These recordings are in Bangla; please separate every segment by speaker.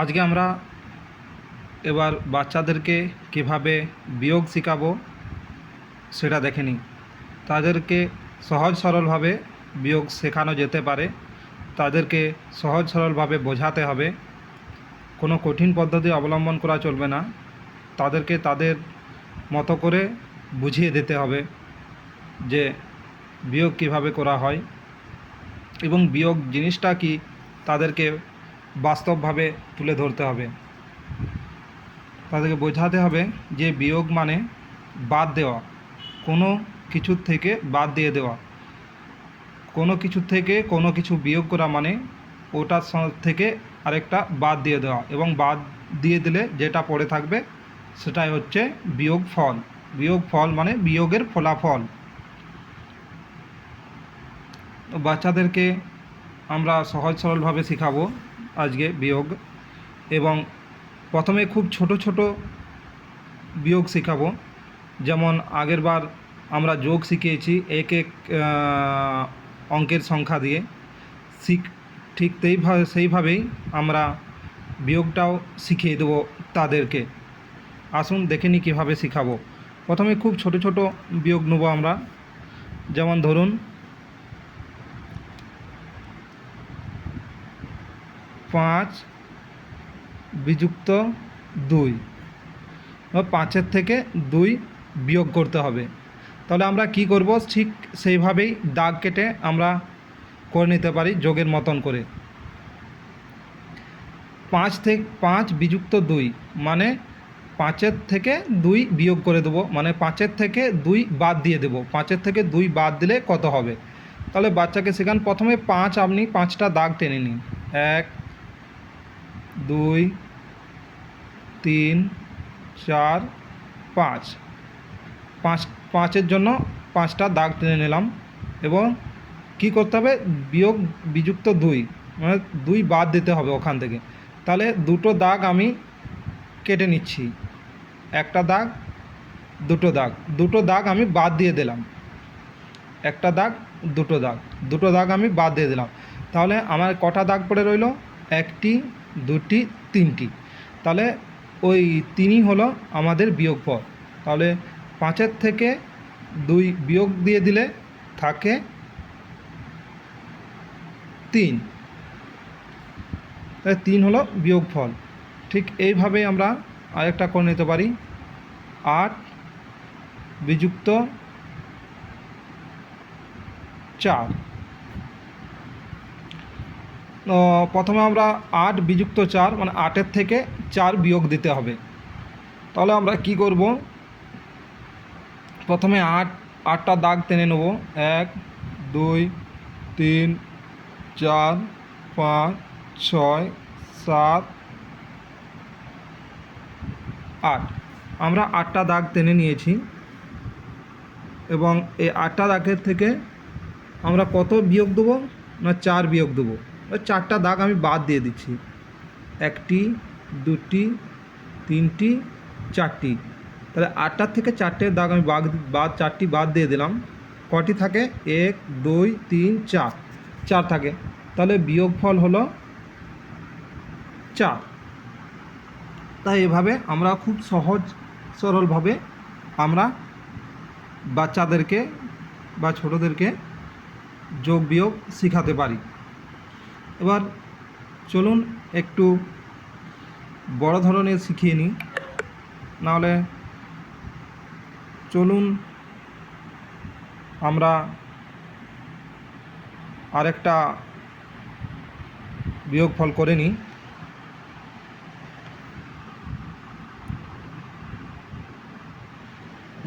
Speaker 1: আজকে আমরা এবার বাচ্চাদেরকে কিভাবে বিয়োগ শেখাবো সেটা দেখে নিই। তাদেরকে সহজ সরলভাবে বিয়োগ শেখানো যেতে পারে। তাদেরকে সহজ সরলভাবে বোঝাতে হবে, কোনো কঠিন পদ্ধতি অবলম্বন করা চলবে না। তাদেরকে তাদের মতো করে বুঝিয়ে দিতে হবে যে বিয়োগ কিভাবে করা হয় এবং বিয়োগ জিনিসটা কি তাদেরকে বাস্তবভাবে তুলে ধরতে হবে। তাদেরকে বোঝাতে হবে যে বিয়োগ মানে বাদ দেওয়া, কোনো কিছুর থেকে বাদ দিয়ে দেওয়া। কোনো কিছু থেকে কোনো কিছু বিয়োগ করা মানে ওটার থেকে আরেকটা বাদ দিয়ে দেওয়া, এবং বাদ দিয়ে দিলে যেটা পড়ে থাকবে সেটাই হচ্ছে বিয়োগ ফল। বিয়োগ ফল মানে বিয়োগের ফলাফল। তো বাচ্চাদেরকে আমরা সহজ সরলভাবে শেখাবো আজকে বিয়োগ, এবং প্রথমে খুব ছোট ছোট বিয়োগ শেখাবো। যেমন আগেরবার আমরা যোগ শিখিয়েছি এক এক অঙ্কের সংখ্যা দিয়ে, ঠিক সেইভাবেই আমরা বিয়োগটাও শিখিয়ে দেবো তাদেরকে। আসুন দেখে নিই কীভাবে শেখাবো। প্রথমে খুব ছোট ছোট বিয়োগ নেব আমরা। যেমন ধরুন 5 বিযুক্ত 2, 5-এর থেকে 2 বিয়োগ করতে হবে। তাহলে আমরা কি করব, ঠিক সেইভাবেই দাগ কেটে আমরা করে নিতে পারি যোগের মতন করে। 5 বিযুক্ত 2 মানে 5-এর থেকে 2 বিয়োগ করে দেবো, মানে 5-এর থেকে 2 বাদ দিয়ে দেবো। 5-এর থেকে 2 বাদ দিলে কত হবে। তাহলে বাচ্চাকে শেখান, প্রথমে 5 আপনি 5টা দাগ টেনে নিন। 1 2 3 4 5। 5-এর জন্য 5টা দাগ টেনে নিলাম, এবং কি করতে হবে, বিয়োগ বিযুক্ত 2 মানে 2 বাদ দিতে হবে ওখান থেকে। তাহলে দুটো দাগ আমি কেটে নিচ্ছি, একটা দাগ, দুটো দাগ আমি বাদ দিয়ে দিলাম। একটা দাগ, দুটো দাগ আমি বাদ দিয়ে দিলাম। তাহলে আমার কটা দাগ পড়ে রইল, 1টি 2টি 3টি। তাহলে ওই 3ই হলো আমাদের বিয়োগফল। তাহলে 5-এর থেকে 2 বিয়োগ দিয়ে দিলে থাকে 3। তাহলে 3 হলো বিয়োগফল। ঠিক এইভাবেই আমরা আরেকটা করে নিতে পারি। 8 বিযুক্ত 4। প্রথমে আমরা 8 বিযুক্ত 4 মানে 8-এর থেকে 4 বিয়োগ দিতে হবে। তাহলে আমরা কি করব, প্রথমে 8টা দাগ টেনে নেব। 1 2 3 4 5 6 7 8। আমরা 8টা দাগ টেনে নিয়েছি, এবং এই 8টা দাগের থেকে আমরা কত বিয়োগ দেবো না 4 বিয়োগ দেবো। 4টা দাগ আমি বাদ দিয়ে দিচ্ছি, 1টি 2টি 3টি 4টি। তাহলে 8টার থেকে 4টে দাগ আমি 4টি বাদ দিয়ে দিলাম। কটি থাকে, 1 2 3 4, 4 থাকে। তাহলে বিয়োগফল হলো 4। তাই এভাবে আমরা খুব সহজ সরলভাবে আমরা বাচ্চাদেরকে বা ছোটোদেরকে যোগ বিয়োগ শেখাতে পারি। এবার চলুন একটু বড় ধরনের শিখিয়ে নিই। নাহলে চলুন আমরা আরেকটা বিয়োগফল করে নিই।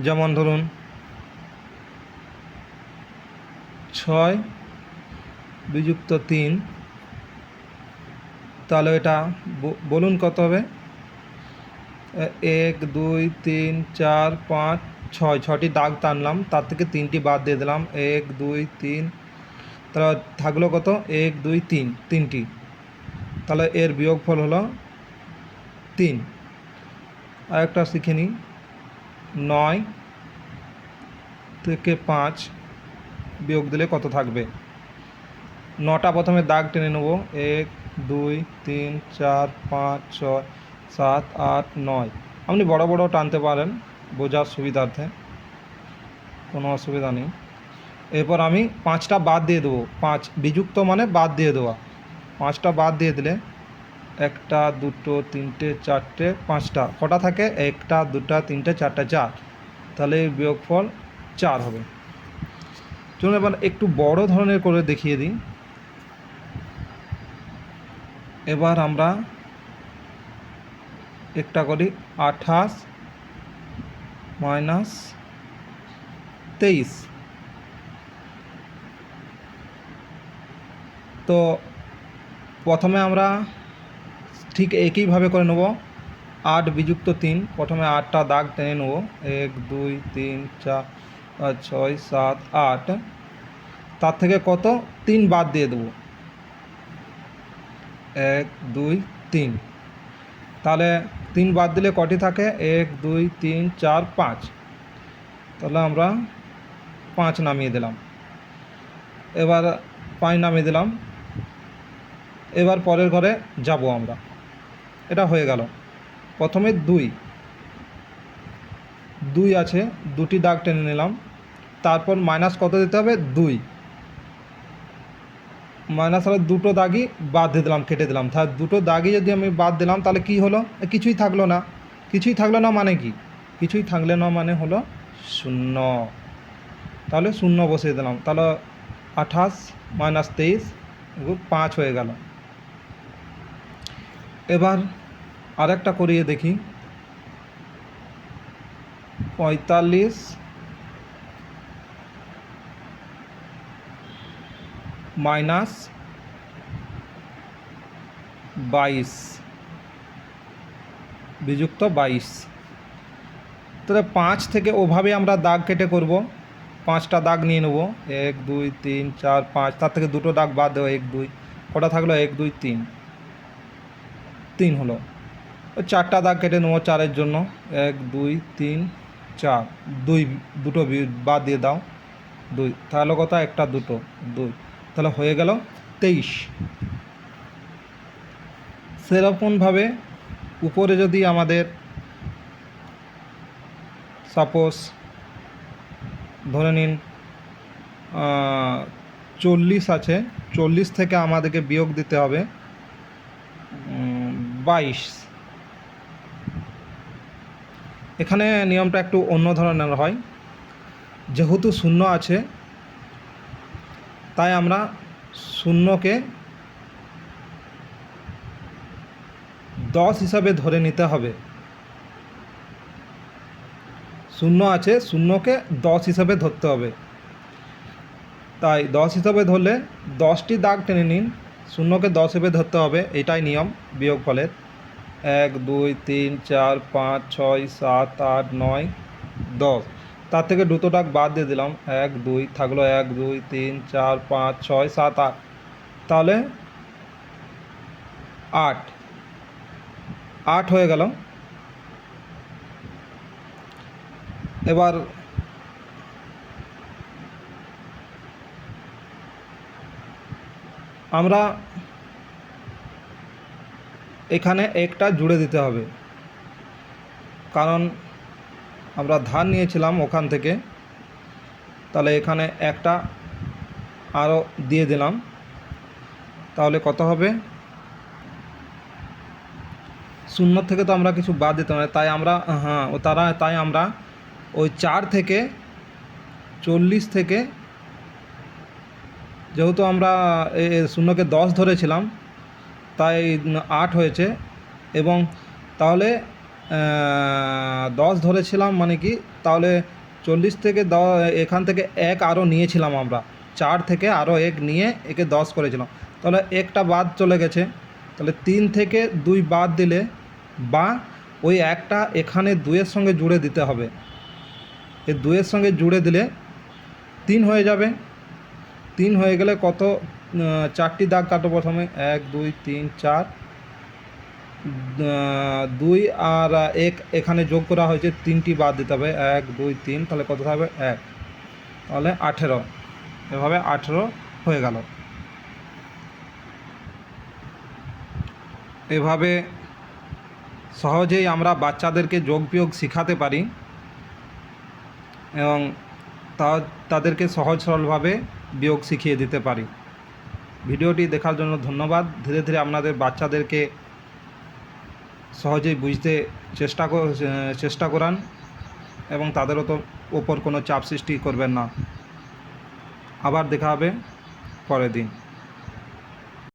Speaker 1: যেমন ধরুন 6 বিযুক্ত 3। তাহলে এটা বলুন কত হবে। 1 2 3 4 5 6, 6টি দাগ টানলাম, তার থেকে 3টি বাদ দিয়ে দিলাম। 1 2 3, তাহলে থাকলো কত, 1 2 3, 3টি। তাহলে এর বিয়োগফল হলো 3। আরেকটা শিখে নিই। 9 থেকে 5 বিয়োগ দিলে কত থাকবে। 9টা প্রথমে দাগ টেনে নেব। 1 2 3 4 5 6 7 8 9। আপনি বড় বড় টানতে পারেন বোঝার সুবিধার্থে, কোনো অসুবিধা নেই। এরপর আমি 5টা বাদ দিয়ে দেবো। 5 বিযুক্ত মানে বাদ দিয়ে দেওয়া। 5টা বাদ দিয়ে দিলে 1টা 2টো 3টে 4টে 5টা কটা থাকে? 1টা 2টা 3টে 4টা 4। তাহলে বিয়োগফল 4 হবে। চলুন এবার একটু বড় ধরনের করে দেখিয়ে দিই। এবার আমরা একটা করি 28 মাইনাস 23। তো প্রথমে আমরা ঠিক একইভাবে করে নেব। 8 বিযুক্ত 3, প্রথমে 8টা দাগ টেনে নেব। 1 2 3 4 5 6 7 8। তার থেকে কত? 3 বাদ দিয়ে দেবো। 1 2 3। তাহলে 3 বাদ দিলে কটি থাকে? 1 2 3 4 5। তাহলে আমরা 5 নামিয়ে দিলাম। এবার 5 নামিয়ে দিলাম। এবার পরের ঘরে যাব আমরা। এটা হয়ে গেল। প্রথমে 2 আছে, 2টি দাগ টেনে নিলাম। তারপর মাইনাস কত দিতে হবে? 2 মাইনাস হলে 2টো দাগই বাদ দিয়ে দিলাম, কেটে দিলাম। তাহলে 2টো দাগই যদি আমি বাদ দিলাম তাহলে কি হলো? কিছুই থাকলো না। কিছুই থাকলো না মানে কি? কিছুই থাকলে না মানে হলো 0। তাহলে 0 বসিয়ে দিলাম। তাহলে 28 মাইনাস 23 5 হয়ে গেল। এবার আরেকটা করিয়ে দেখি। 45 মাইনাস 22 বিযুক্ত 22। তাহলে 5 থেকে ওভাবে আমরা দাগ কেটে করব। 5টা দাগ নিয়ে নেব। 1 2 3 4 5। তার থেকে 2টো দাগ বাদ দেবো। 1 2 কটা থাকলো? 1 2 3 3 হলো। 4টা দাগ কেটে নেবো 4-এর জন্য। 1 2 3 4। 2 বাদ দিয়ে দাও। 2 তাহলে কত? 1টা 2টো 2। তাহলে হয়ে গেল 23। সেরকমভাবে উপরে যদি আমাদের সাপোজ ধরে নিন 40 আছে, 40 থেকে আমাদেরকে বিয়োগ দিতে হবে 22। এখানে নিয়মটা একটু অন্য ধরনের হয়। যেহেতু 0 আছে তাই আমরা 0কে 10 হিসাবে ধরে নিতে হবে। 0 আছে, 0কে 10 হিসাবে ধরতে হবে। তাই 10 হিসাবে ধরলে 10টি দাগ টেনে নিন। 0কে 10 হিসাবে ধরতে হবে, এটাই নিয়ম বিয়োগফলের। 1 2 3 4 5 6 7 8 9 10। তার থেকে 2টো দাগ বাদ দিয়ে দিলাম। 1 2 থাকলো 1 2 3 4 5 6 7 8। তাহলে 8 হয়ে গেল। এবার আমরা এখানে একটা জুড়ে দিতে হবে, কারণ আমরা ধার নিয়েছিলাম ওখান থেকে। তাহলে এখানে একটা আরও দিয়ে দিলাম। তাহলে কত হবে? 0 থেকে তো আমরা কিছু বাদ দিতে হবে, তাই আমরা তাই আমরা ওই 4 থেকে 40 থেকে, যেহেতু আমরা 0কে 10 ধরেছিলাম তাই 8 হয়েছে। এবং তাহলে 10 ধরেছিলাম মানে কি? তাহলে 40 থেকে এখান থেকে 1 আরও নিয়েছিলাম আমরা। 4 থেকে আরও 1 নিয়ে একে 10 করেছিলাম। তাহলে একটা বাদ চলে গেছে। তাহলে 3 থেকে 2 বাদ দিলে বা ওই একটা এখানে 2-এর সঙ্গে জুড়ে দিতে হবে। এই 2-এর সঙ্গে জুড়ে দিলে 3 হয়ে যাবে। 3 হয়ে গেলে কত? 4টি দাগ কাটো প্রথমে। 1 2 3 4। 2 আর 1 এখানে যোগ করা হয়েছে, 3টি বাদ দিতে হবে। 1 2 3। তাহলে কত থাকবে? 1। তাহলে 18। এভাবে 18 হয়ে গেল। এভাবে সহজেই আমরা বাচ্চাদেরকে যোগ বিয়োগ শেখাতে পারি এবং তাদেরকে সহজ সরলভাবে বিয়োগ শিখিয়ে দিতে পারি। ভিডিওটি দেখার জন্য ধন্যবাদ। ধীরে ধীরে আপনাদের বাচ্চাদেরকে সহজেই বুঝতে চেষ্টা করান এবং তাদের ওপর কোনো চাপ সৃষ্টি করবেন না। আবার দেখা হবে পরের দিন।